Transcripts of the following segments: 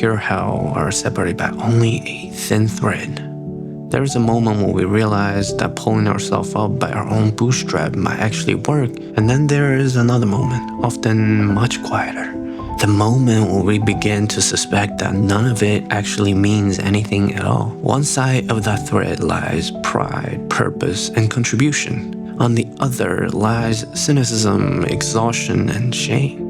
pure hell are separated by only a thin thread. There is a moment when we realize that pulling ourselves up by our own bootstrap might actually work, and then there is another moment, often much quieter. The moment when we begin to suspect that none of it actually means anything at all. One side of that thread lies pride, purpose, and contribution. On the other lies cynicism, exhaustion, and shame.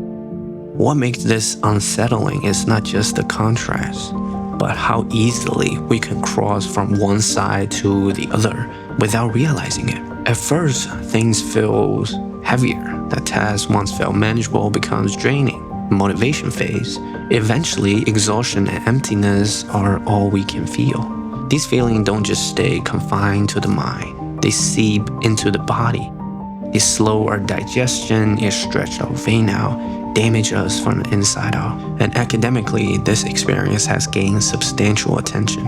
What makes this unsettling is not just the contrast, but how easily we can cross from one side to the other without realizing it. At first, things feel heavier. The task once felt manageable becomes draining. Motivation fades. Eventually, exhaustion and emptiness are all we can feel. These feelings don't just stay confined to the mind. They seep into the body. They slow our digestion, they stretch our vein out, damage us from the inside out. And academically, this experience has gained substantial attention.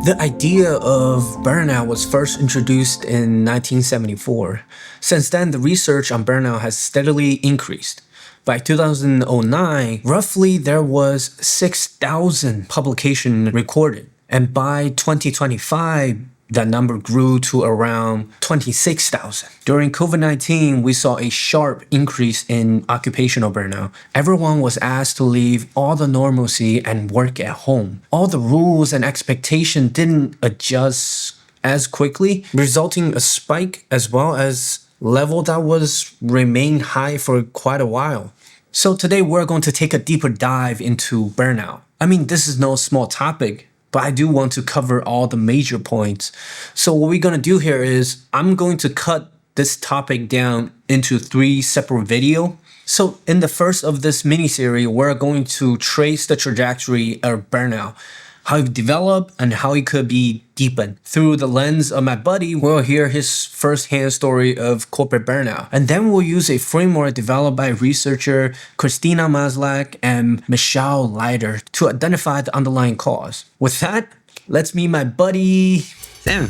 The idea of burnout was first introduced in 1974. Since then, the research on burnout has steadily increased. By 2009, roughly there was 6,000 publications recorded. And by 2025, that number grew to around 26,000. During COVID-19, we saw a sharp increase in occupational burnout. Everyone was asked to leave all the normalcy and work at home. All the rules and expectations didn't adjust as quickly, resulting a spike as well as level that was remained high for quite a while. So today we're going to take a deeper dive into burnout. I mean, this is no small topic, but I do want to cover all the major points. So what we're going to do here is I'm going to cut this topic down into 3 separate videos. So in the first of this mini-series, we're going to trace the trajectory of burnout, how it developed and how it could be deepened. Through the lens of my buddy, we'll hear his first-hand story of corporate burnout. And then we'll use a framework developed by researcher Christina Maslach and Leiter to identify the underlying cause. With that, let's meet my buddy Sam,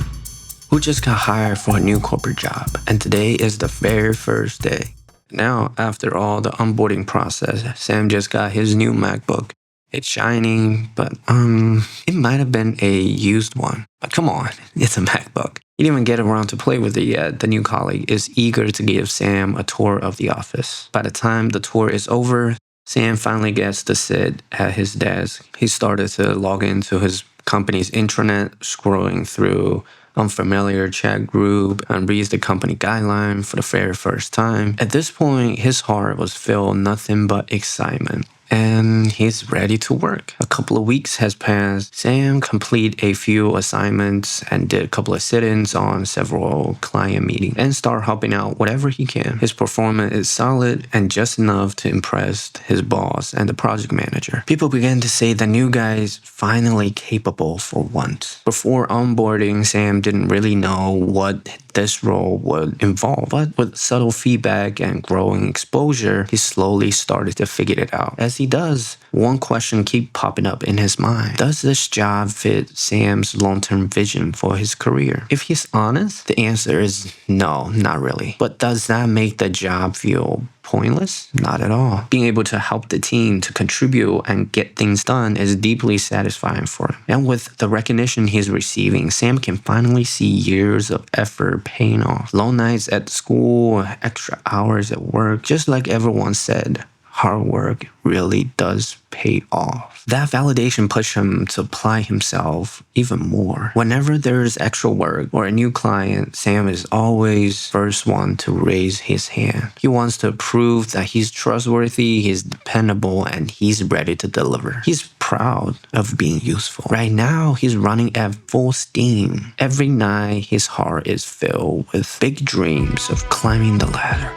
who just got hired for a new corporate job. And today is the very first day. Now, after all the onboarding process, Sam just got his new MacBook. It's shiny, but it might have been a used one. But come on, it's a MacBook. He didn't even get around to play with it yet. The new colleague is eager to give Sam a tour of the office. By the time the tour is over, Sam finally gets to sit at his desk. He started to log into his company's intranet, scrolling through unfamiliar chat group and reads the company guideline for the very first time. At this point, his heart was filled with nothing but excitement. And he's ready to work. A couple of weeks has passed. Sam completed a few assignments and did a couple of sit-ins on several client meetings and start helping out whatever he can. His performance is solid and just enough to impress his boss and the project manager. People began to say the new guy is finally capable for once. Before onboarding, Sam didn't really know what this role would involve, but with subtle feedback and growing exposure, he slowly started to figure it out. As he does, one question keeps popping up in his mind. Does this job fit Sam's long-term vision for his career? If he's honest, the answer is no, not really. But does that make the job feel pointless? Not at all. Being able to help the team to contribute and get things done is deeply satisfying for him. And with the recognition he's receiving, Sam can finally see years of effort paying off. Long nights at school, extra hours at work, just like everyone said, hard work really does pay off. That validation pushed him to apply himself even more. Whenever there's extra work or a new client, Sam is always first one to raise his hand. He wants to prove that he's trustworthy, he's dependable, and he's ready to deliver. He's proud of being useful. Right now, he's running at full steam. Every night, his heart is filled with big dreams of climbing the ladder.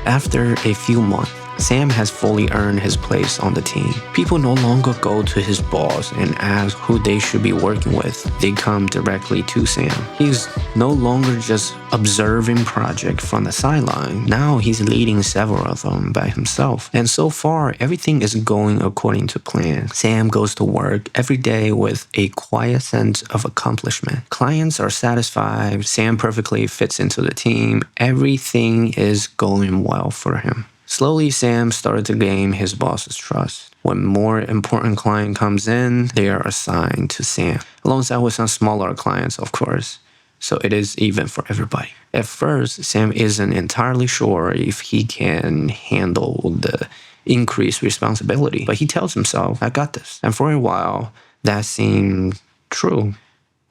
After a few months, Sam has fully earned his place on the team. People no longer go to his boss and ask who they should be working with. They come directly to Sam. He's no longer just observing projects from the sideline. Now he's leading several of them by himself. And so far, everything is going according to plan. Sam goes to work every day with a quiet sense of accomplishment. Clients are satisfied. Sam perfectly fits into the team. Everything is going well for him. Slowly, Sam started to gain his boss's trust. When more important client comes in, they are assigned to Sam, alongside with some smaller clients, of course. So it is even for everybody. At first, Sam isn't entirely sure if he can handle the increased responsibility, but he tells himself, I got this. And for a while, that seemed true.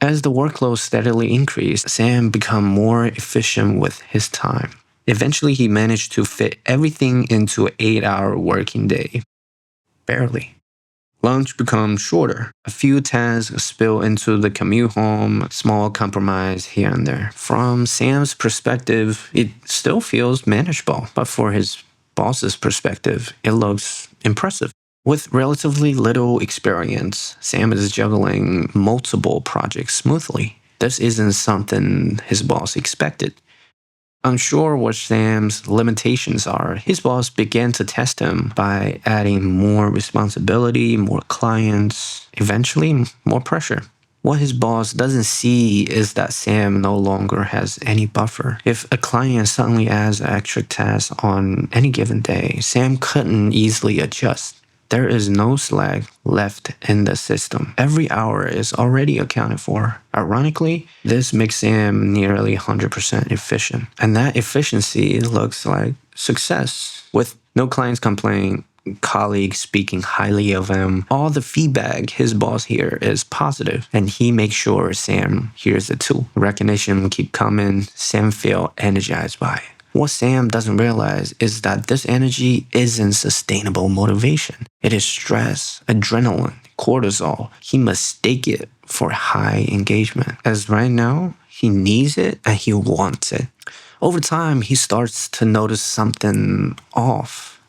As the workload steadily increased, Sam became more efficient with his time. Eventually, he managed to fit everything into an 8-hour working day. Barely. Lunch becomes shorter. A few tasks spill into the commute home, small compromise here and there. From Sam's perspective, it still feels manageable, but for his boss's perspective, it looks impressive. With relatively little experience, Sam is juggling multiple projects smoothly. This isn't something his boss expected. Unsure what Sam's limitations are, his boss began to test him by adding more responsibility, more clients, eventually more pressure. What his boss doesn't see is that Sam no longer has any buffer. If a client suddenly adds an extra task on any given day, Sam couldn't easily adjust. There is no slack left in the system. Every hour is already accounted for. Ironically, this makes Sam nearly 100% efficient. And that efficiency looks like success. With no clients complaining, colleagues speaking highly of him, all the feedback his boss hears is positive, and he makes sure Sam hears it too. Recognition keep coming, Sam feel energized by it. What Sam doesn't realize is that this energy isn't sustainable motivation. It is stress, adrenaline, cortisol. He mistake it for high engagement. As right now, he needs it and he wants it. Over time, he starts to notice something off.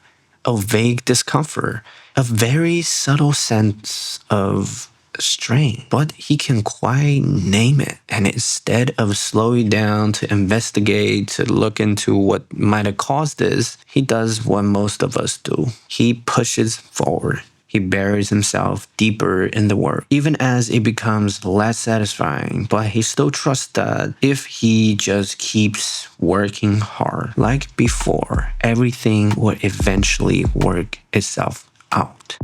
A vague discomfort, a very subtle sense of strain, but he can quite name it. And instead of slowing down to investigate, to look into what might have caused this, he does what most of us do. He pushes forward. He buries himself deeper in the work, even as it becomes less satisfying, but he still trusts that if he just keeps working hard like before, everything will eventually work itself out.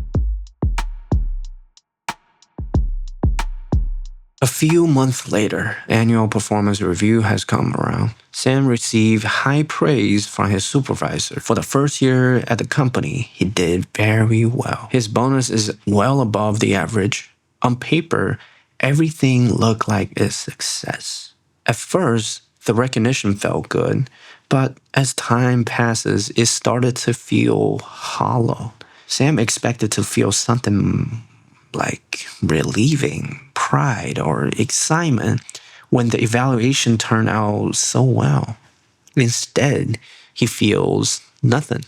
A few months later, annual performance review has come around. Sam received high praise from his supervisor. For the first year at the company, he did very well. His bonus is well above the average. On paper, everything looked like a success. At first, the recognition felt good, but as time passes, it started to feel hollow. Sam expected to feel something like relieving, pride, or excitement when the evaluation turned out so well. Instead, he feels nothing.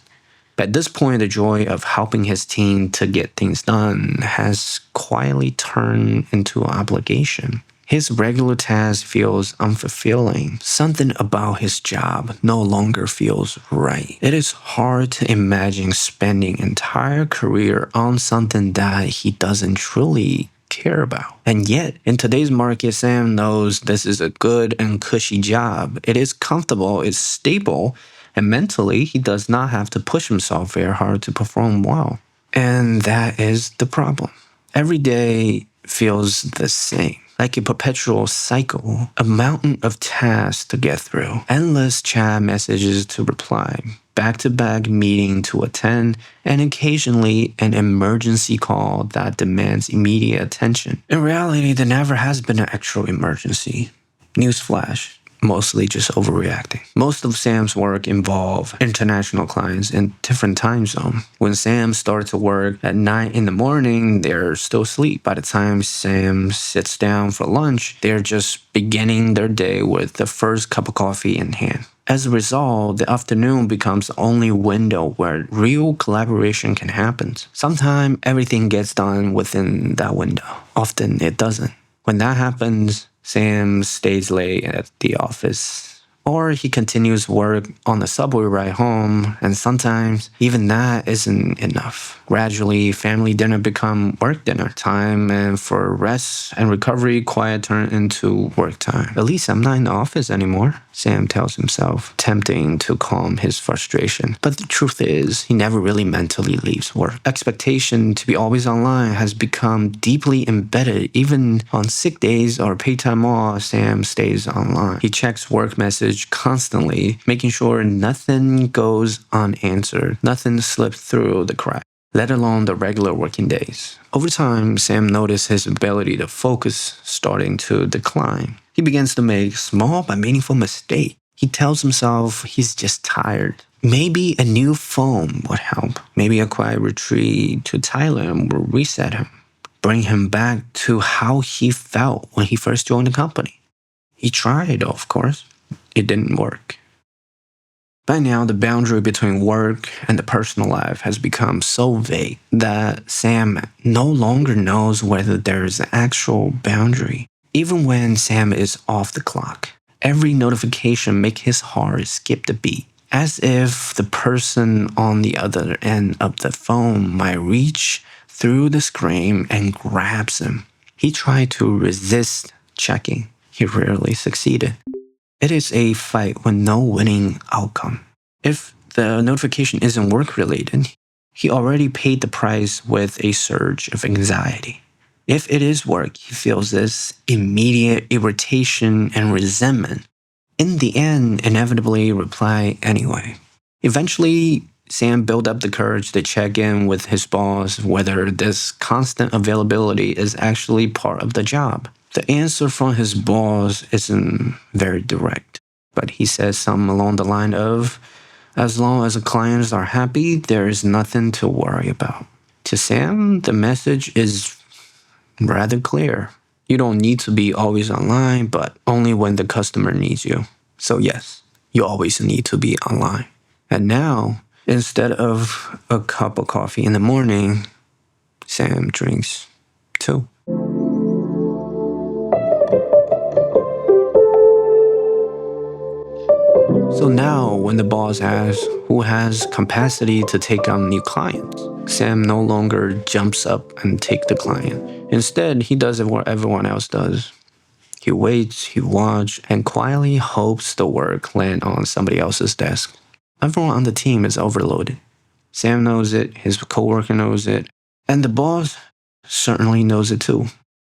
At this point, the joy of helping his team to get things done has quietly turned into an obligation. His regular task feels unfulfilling. Something about his job no longer feels right. It is hard to imagine spending an entire career on something that he doesn't truly care about. And yet, in today's market, Sam knows this is a good and cushy job. It is comfortable, it's stable, and mentally, he does not have to push himself very hard to perform well. And that is the problem. Every day feels the same. Like a perpetual cycle, a mountain of tasks to get through, endless chat messages to reply, back-to-back meeting to attend, and occasionally an emergency call that demands immediate attention. In reality, there never has been an actual emergency. Newsflash. Mostly just overreacting. Most of Sam's work involved international clients in different time zones. When Sam starts to work at 9 in the morning, they're still asleep. By the time Sam sits down for lunch, they're just beginning their day with the first cup of coffee in hand. As a result, the afternoon becomes the only window where real collaboration can happen. Sometimes everything gets done within that window. Often it doesn't. When that happens, Sam stays late at the office Or he continues work on the subway ride home, and sometimes even that isn't enough. Gradually, family dinner become work dinner time, and for rest and recovery, quiet turn into work time. At least I'm not in the office anymore, Sam tells himself, tempting to calm his frustration. But the truth is, he never really mentally leaves work. Expectation to be always online has become deeply embedded. Even on sick days or paid time off, Sam stays online. He checks work messages constantly, making sure nothing goes unanswered, nothing slips through the cracks, let alone the regular working days. Over time, Sam noticed his ability to focus starting to decline. He begins to make small but meaningful mistakes. He tells himself he's just tired. Maybe a new phone would help. Maybe a quiet retreat to Thailand will reset him, bring him back to how he felt when he first joined the company. He tried, of course. It didn't work. By now, the boundary between work and the personal life has become so vague that Sam no longer knows whether there is an actual boundary. Even when Sam is off the clock, every notification makes his heart skip a beat, as if the person on the other end of the phone might reach through the screen and grabs him. He tried to resist checking. He rarely succeeded. It is a fight with no winning outcome. If the notification isn't work-related, he already paid the price with a surge of anxiety. If it is work, he feels this immediate irritation and resentment. In the end, inevitably reply anyway. Eventually, Sam built up the courage to check in with his boss whether this constant availability is actually part of the job. The answer from his boss isn't very direct, but he says something along the line of, as long as the clients are happy, there is nothing to worry about. To Sam, the message is rather clear. You don't need to be always online, but only when the customer needs you. So yes, you always need to be online. And now, instead of a cup of coffee in the morning, Sam drinks two. So now, when the boss asks who has capacity to take on new clients, Sam no longer jumps up and takes the client. Instead, he does what everyone else does. He waits, he watches, and quietly hopes the work lands on somebody else's desk. Everyone on the team is overloaded. Sam knows it, his coworker knows it, and the boss certainly knows it too.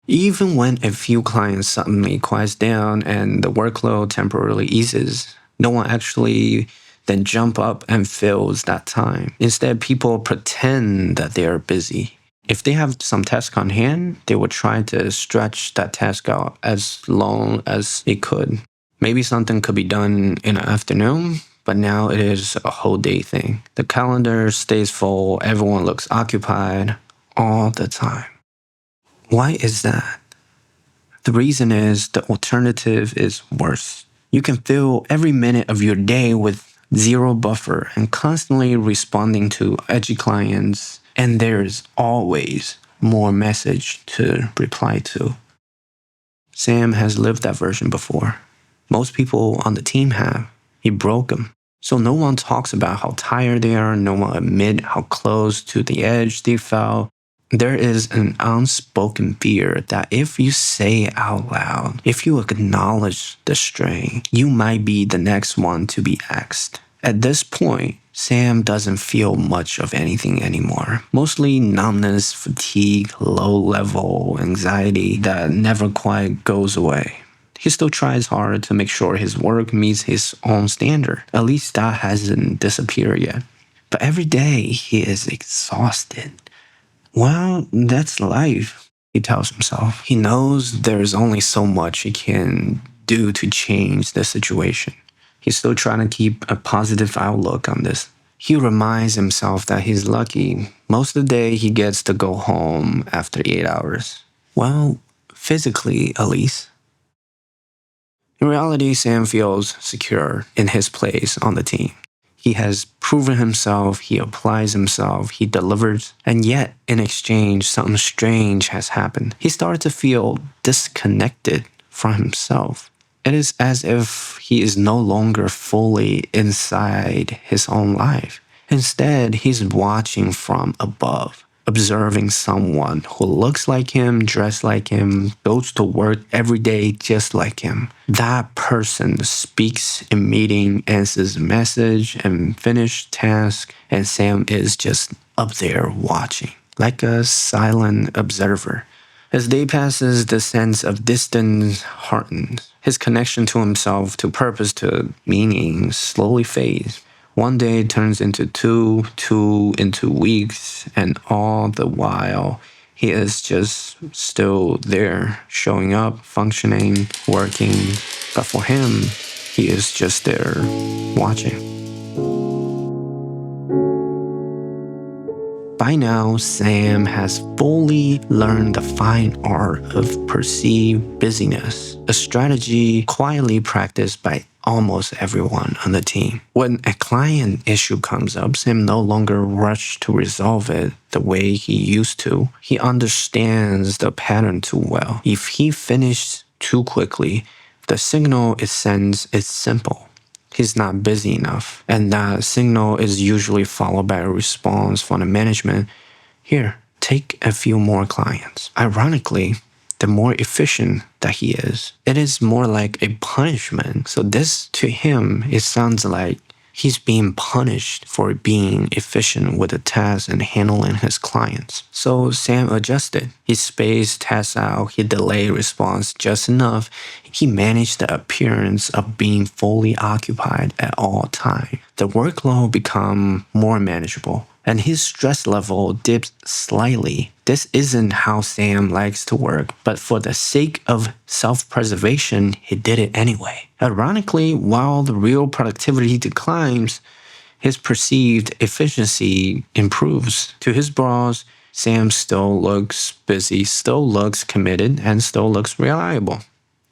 Even when a few clients suddenly quiets down and the workload temporarily eases, no one actually then jump up and fills that time. Instead, people pretend that they are busy. If they have some task on hand, they would try to stretch that task out as long as it could. Maybe something could be done in the afternoon, but now it is a whole day thing. The calendar stays full, everyone looks occupied all the time. Why is that? The reason is the alternative is worse. You can fill every minute of your day with zero buffer and constantly responding to edgy clients, and there's always more message to reply to. Sam has lived that version before. Most people on the team have. He broke them. So no one talks about how tired they are, no one admit how close to the edge they fell. There is an unspoken fear that if you say it out loud, if you acknowledge the strain, you might be the next one to be axed. At this point, Sam doesn't feel much of anything anymore. Mostly numbness, fatigue, low-level anxiety that never quite goes away. He still tries hard to make sure his work meets his own standard. At least that hasn't disappeared yet. But every day, he is exhausted. Well, that's life, he tells himself. He knows there's only so much he can do to change the situation. He's still trying to keep a positive outlook on this. He reminds himself that he's lucky. Most of the day, he gets to go home after 8 hours. Well, physically, at least. In reality, Sam feels secure in his place on the team. He has proven himself, he applies himself, he delivers, and yet, in exchange, something strange has happened. He started to feel disconnected from himself. It is as if he is no longer fully inside his own life. Instead, he's watching from above, observing someone who looks like him, dressed like him, goes to work every day just like him. That person speaks in meeting, answers message, and finishes task, and Sam is just up there watching, like a silent observer. As day passes, the sense of distance hardens. His connection to himself, to purpose, to meaning slowly fades. One day turns into two into weeks, and all the while, he is just still there, showing up, functioning, working. But for him, he is just there, watching. By now, Sam has fully learned the fine art of perceived busyness, a strategy quietly practiced by almost everyone on the team. When a client issue comes up, Sam no longer rushes to resolve it the way he used to. He understands the pattern too well. If he finishes too quickly, the signal it sends is simple. He's not busy enough, and that signal is usually followed by a response from the management. Here, take a few more clients. Ironically, the more efficient that he is, it is more like a punishment. So this, to him, it sounds like he's being punished for being efficient with the task and handling his clients. So Sam adjusted. He spaced tasks out, he delayed response just enough. He managed the appearance of being fully occupied at all times. The workload became more manageable, and his stress level dipped slightly. This isn't how Sam likes to work, but for the sake of self-preservation, he did it anyway. Ironically, while the real productivity declines, his perceived efficiency improves. To his boss, Sam still looks busy, still looks committed, and still looks reliable.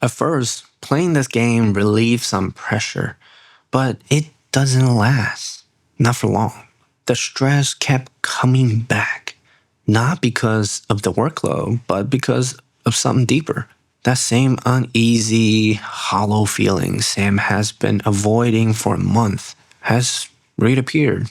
At first, playing this game relieves some pressure, but it doesn't last. Not for long. The stress kept coming back, not because of the workload, but because of something deeper. That same uneasy, hollow feeling Sam has been avoiding for a month has reappeared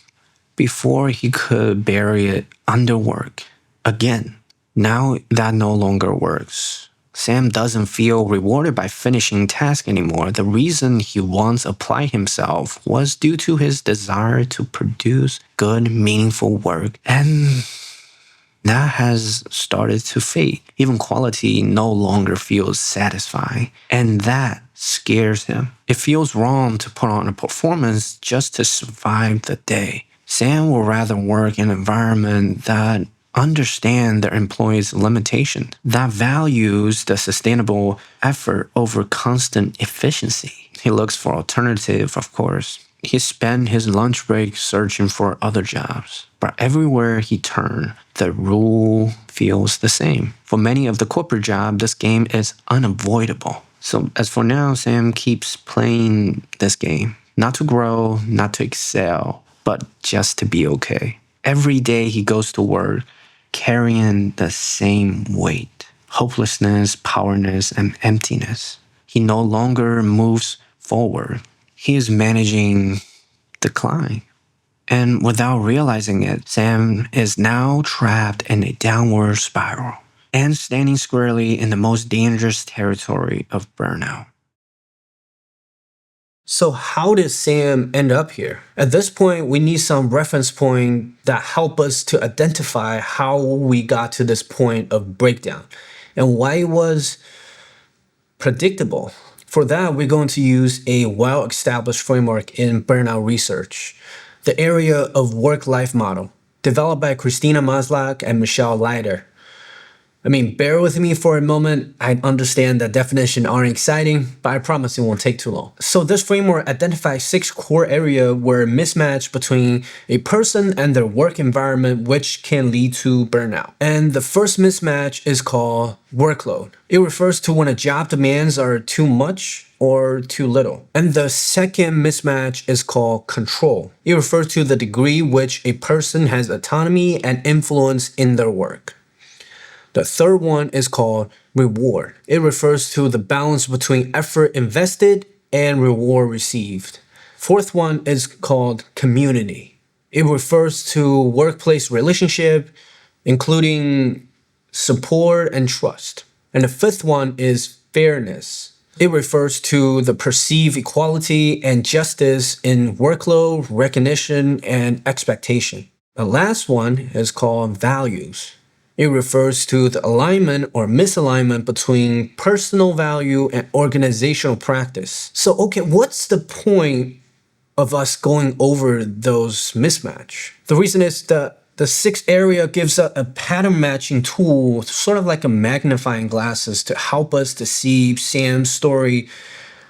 before he could bury it under work. Again, now that no longer works. Sam doesn't feel rewarded by finishing tasks anymore. The reason he once applied himself was due to his desire to produce good, meaningful work, and that has started to fade. Even quality no longer feels satisfying, and that scares him. It feels wrong to put on a performance just to survive the day. Sam would rather work in an environment that understand their employees' limitations, that values the sustainable effort over constant efficiency. He looks for alternative, of course. He spent his lunch break searching for other jobs. But everywhere he turned, the rule feels the same. For many of the corporate jobs, this game is unavoidable. So as for now, Sam keeps playing this game. Not to grow, not to excel, but just to be okay. Every day he goes to work carrying the same weight. Hopelessness, powerlessness, and emptiness. He no longer moves forward. He is managing decline. And without realizing it, Sam is now trapped in a downward spiral and standing squarely in the most dangerous territory of burnout. So how did Sam end up here? At this point, we need some reference point that help us to identify how we got to this point of breakdown and why it was predictable. For that, we're going to use a well-established framework in burnout research, the Area of Worklife Model, developed by Christina Maslach and Leiter. Bear with me for a moment. I understand that definitions aren't exciting, but I promise it won't take too long. So this framework identifies 6 core areas where mismatch between a person and their work environment, which can lead to burnout. And the first mismatch is called workload. It refers to when a job demands are too much or too little. And the second mismatch is called control. It refers to the degree which a person has autonomy and influence in their work. The third one is called reward. It refers to the balance between effort invested and reward received. Fourth one is called community. It refers to workplace relationship, including support and trust. And the fifth one is fairness. It refers to the perceived equality and justice in workload, recognition, and expectation. The last one is called values. It refers to the alignment or misalignment between personal value and organizational practice. So, okay, what's the point of us going over those mismatch? The reason is that the sixth area gives us a pattern matching tool, sort of like a magnifying glasses, to help us to see Sam's story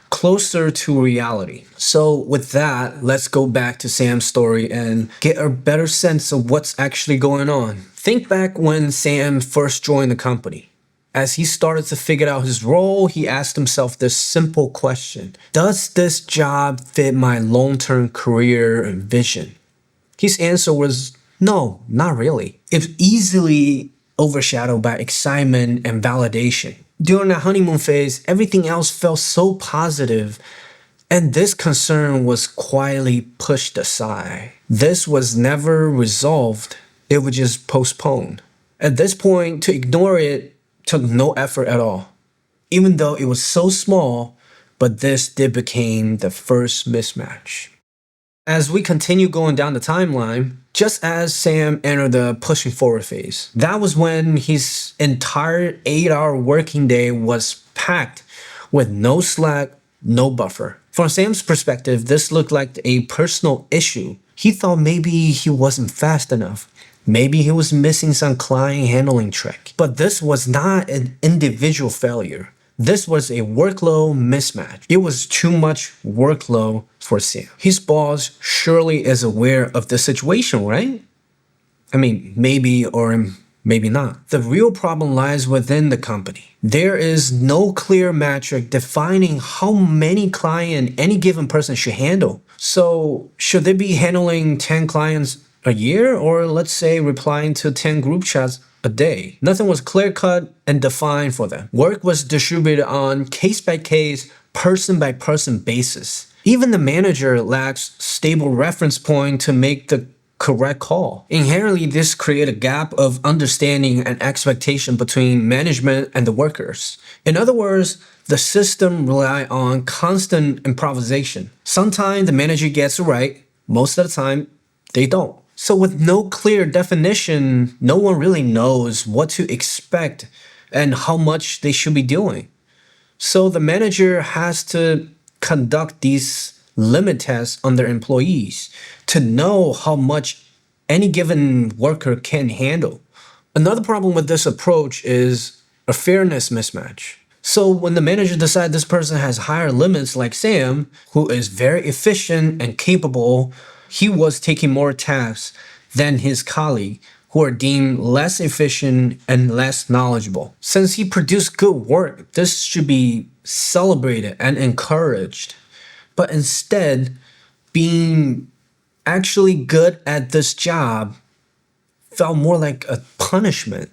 closer to reality. So with that, let's go back to Sam's story and get a better sense of what's actually going on. Think back when Sam first joined the company. As he started to figure out his role, he asked himself this simple question: does this job fit my long-term career and vision? His answer was no, not really. It's easily overshadowed by excitement and validation. During the honeymoon phase, everything else felt so positive, and this concern was quietly pushed aside. This was never resolved, it was just postponed. At this point, to ignore it took no effort at all, even though it was so small, but this did become the first mismatch. As we continue going down the timeline, just as Sam entered the pushing forward phase, that was when his entire 8-hour working day was packed with no slack, no buffer. From Sam's perspective, this looked like a personal issue. He thought maybe he wasn't fast enough. Maybe he was missing some client handling trick. But this was not an individual failure. This was a workload mismatch. It was too much workload for Sam. His boss surely is aware of the situation, right? I mean, maybe or maybe not. The real problem lies within the company. There is no clear metric defining how many clients any given person should handle. So should they be handling 10 clients a year, or let's say replying to 10 group chats a day? Nothing was clear-cut and defined for them. Work was distributed on case-by-case, person-by-person basis. Even the manager lacks stable reference point to make the correct call. Inherently, this created a gap of understanding and expectation between management and the workers. In other words, the system relied on constant improvisation. Sometimes the manager gets it right, most of the time they don't. So with no clear definition, no one really knows what to expect and how much they should be doing. So the manager has to conduct these limit tests on their employees to know how much any given worker can handle. Another problem with this approach is a fairness mismatch. So when the manager decides this person has higher limits, like Sam, who is very efficient and capable, he was taking more tasks than his colleague, who are deemed less efficient and less knowledgeable. Since he produced good work, this should be celebrated and encouraged. But instead, being actually good at this job felt more like a punishment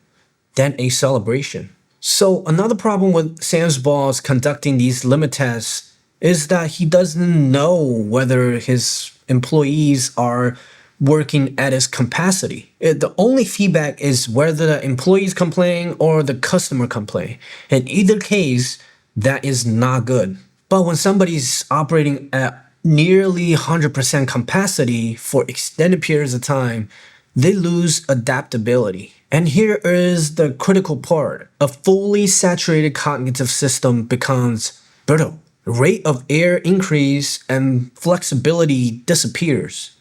than a celebration. So another problem with Sam's boss conducting these limit tests is that he doesn't know whether his employees are working at his capacity. The only feedback is whether the employees complain or the customer complain. In either case, that is not good. But when somebody's operating at nearly 100% capacity for extended periods of time, they lose adaptability. And here is the critical part. A fully saturated cognitive system becomes brittle. The rate of error increase and flexibility disappears.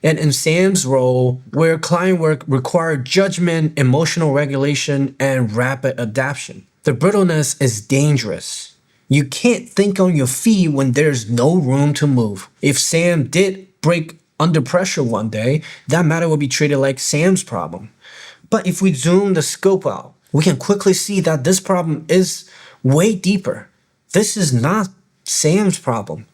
And in Sam's role, where client work required judgment, emotional regulation, and rapid adaptation, the brittleness is dangerous. You can't think on your feet when there's no room to move. If Sam did break under pressure one day, that matter would be treated like Sam's problem. But if we zoom the scope out, we can quickly see that this problem is way deeper. This is not Sam's problem.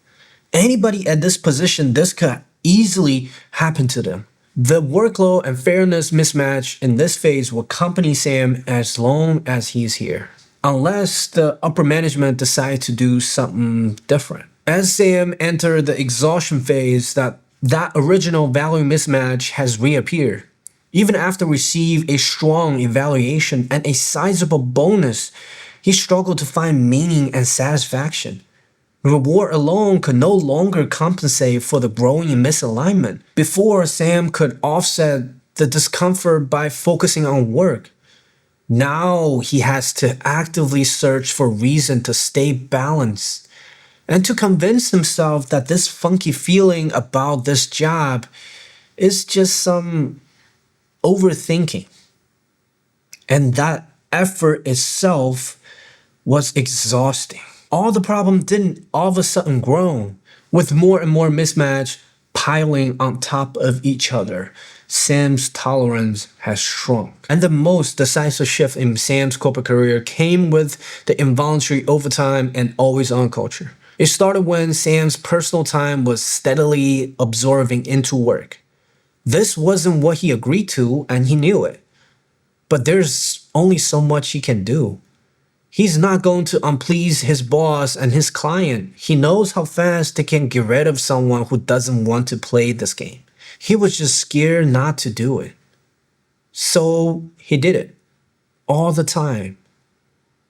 Anybody at this position, this could easily happen to them. The workload and fairness mismatch in this phase will accompany Sam as long as he's here, unless the upper management decide to do something different. As Sam entered the exhaustion phase, that original value mismatch has reappeared. Even after receiving a strong evaluation and a sizable bonus, he struggled to find meaning and satisfaction. Reward alone could no longer compensate for the growing misalignment. Before, Sam could offset the discomfort by focusing on work. Now he has to actively search for reason to stay balanced and to convince himself that this funky feeling about this job is just some overthinking. And that effort itself was exhausting. All the problem didn't all of a sudden grow. With more and more mismatch piling on top of each other, Sam's tolerance has shrunk. And the most decisive shift in Sam's corporate career came with the involuntary overtime and always-on culture. It started when Sam's personal time was steadily absorbing into work. This wasn't what he agreed to, and he knew it. But there's only so much he can do. He's not going to unplease his boss and his client. He knows how fast they can get rid of someone who doesn't want to play this game. He was just scared not to do it. So he did it. All the time.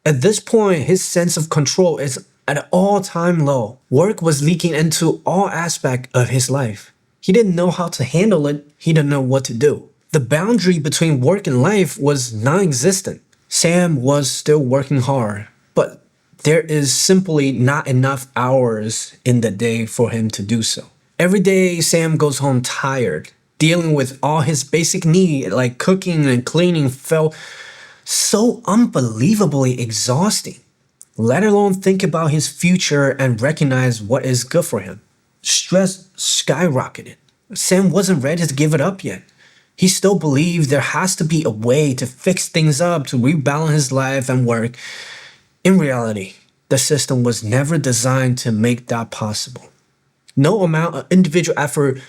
At this point, his sense of control is at an all-time low. Work was leaking into all aspects of his life. He didn't know how to handle it. He didn't know what to do. The boundary between work and life was non-existent. Sam was still working hard, but there is simply not enough hours in the day for him to do so. Every day, Sam goes home tired. Dealing with all his basic needs like cooking and cleaning felt so unbelievably exhausting, let alone think about his future and recognize what is good for him. Stress skyrocketed. Sam wasn't ready to give it up yet. He still believed there has to be a way to fix things up to rebalance his life and work. In reality, the system was never designed to make that possible. No amount of individual effort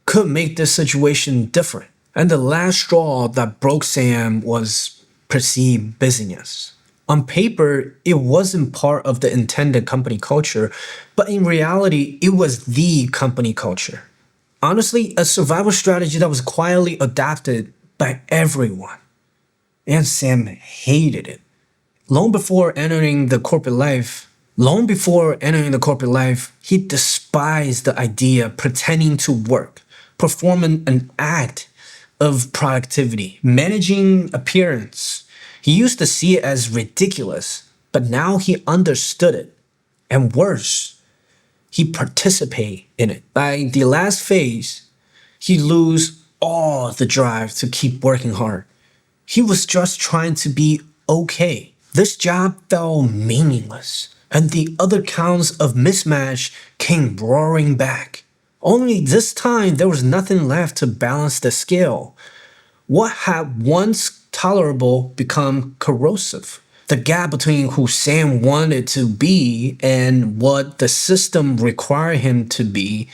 could make this situation different. And the last straw that broke Sam was perceived busyness. On paper, it wasn't part of the intended company culture, but in reality, it was the company culture. Honestly, a survival strategy that was quietly adopted by everyone. And Sam hated it. Long before entering the corporate life, he despised the idea of pretending to work, performing an act of productivity, managing appearance. He used to see it as ridiculous, but now he understood it. And worse, he participated in it. By the last phase, he lose all the drive to keep working hard. He was just trying to be okay. This job felt meaningless, and the other counts of mismatch came roaring back. Only this time, there was nothing left to balance the scale. What had once tolerable become corrosive. The gap between who Sam wanted to be and what the system required him to be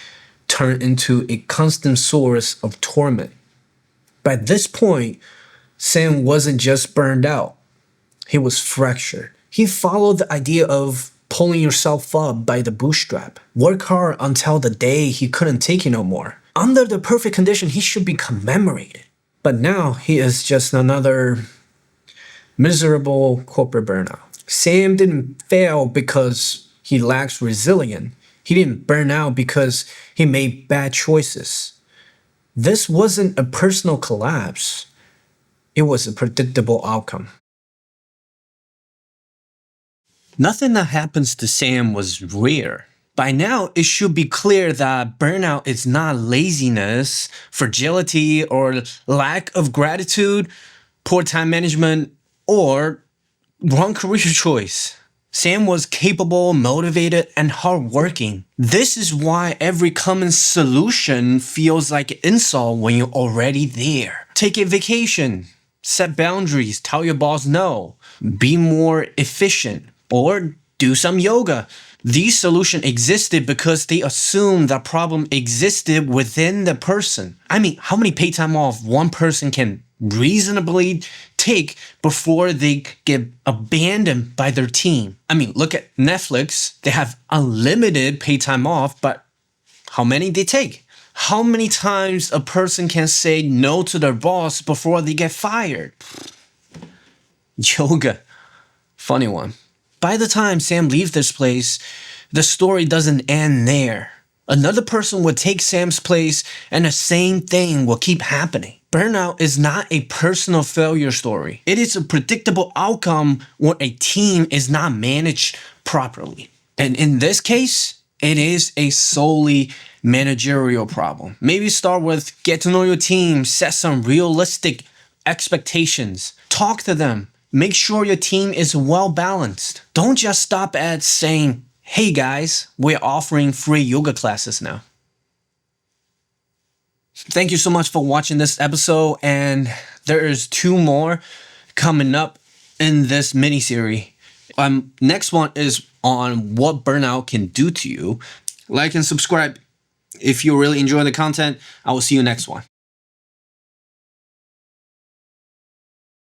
turned into a constant source of torment. By this point, Sam wasn't just burned out. He was fractured. He followed the idea of pulling yourself up by the bootstrap. Work hard until the day he couldn't take it no more. Under the perfect condition, he should be commemorated. But now he is just another miserable corporate burnout. Sam didn't fail because he lacks resilience. He didn't burn out because he made bad choices. This wasn't a personal collapse. It was a predictable outcome. Nothing that happens to Sam was rare. By now, it should be clear that burnout is not laziness, fragility, or lack of gratitude, poor time management, or wrong career choice. Sam was capable, motivated, and hardworking. This is why every common solution feels like an insult when you're already there. Take a vacation, set boundaries, tell your boss no, be more efficient, or do some yoga. These solutions existed because they assumed that problem existed within the person. I mean, how many paid time off one person can reasonably take before they get abandoned by their team? I mean, look at Netflix. They have unlimited paid time off, but how many they take? How many times a person can say no to their boss before they get fired? Yoga. Funny one. By the time Sam leaves this place, the story doesn't end there. Another person would take Sam's place and the same thing will keep happening. Burnout is not a personal failure story. It is a predictable outcome when a team is not managed properly. And in this case, it is a solely managerial problem. Maybe start with get to know your team, set some realistic expectations, talk to them. Make sure your team is well balanced. Don't just stop at saying, hey guys, we're offering free yoga classes now. Thank you so much for watching this episode, and there is 2 more coming up in this mini-series. Next one is on what burnout can do to you. Like and subscribe if you really enjoy the content. I will see you next one.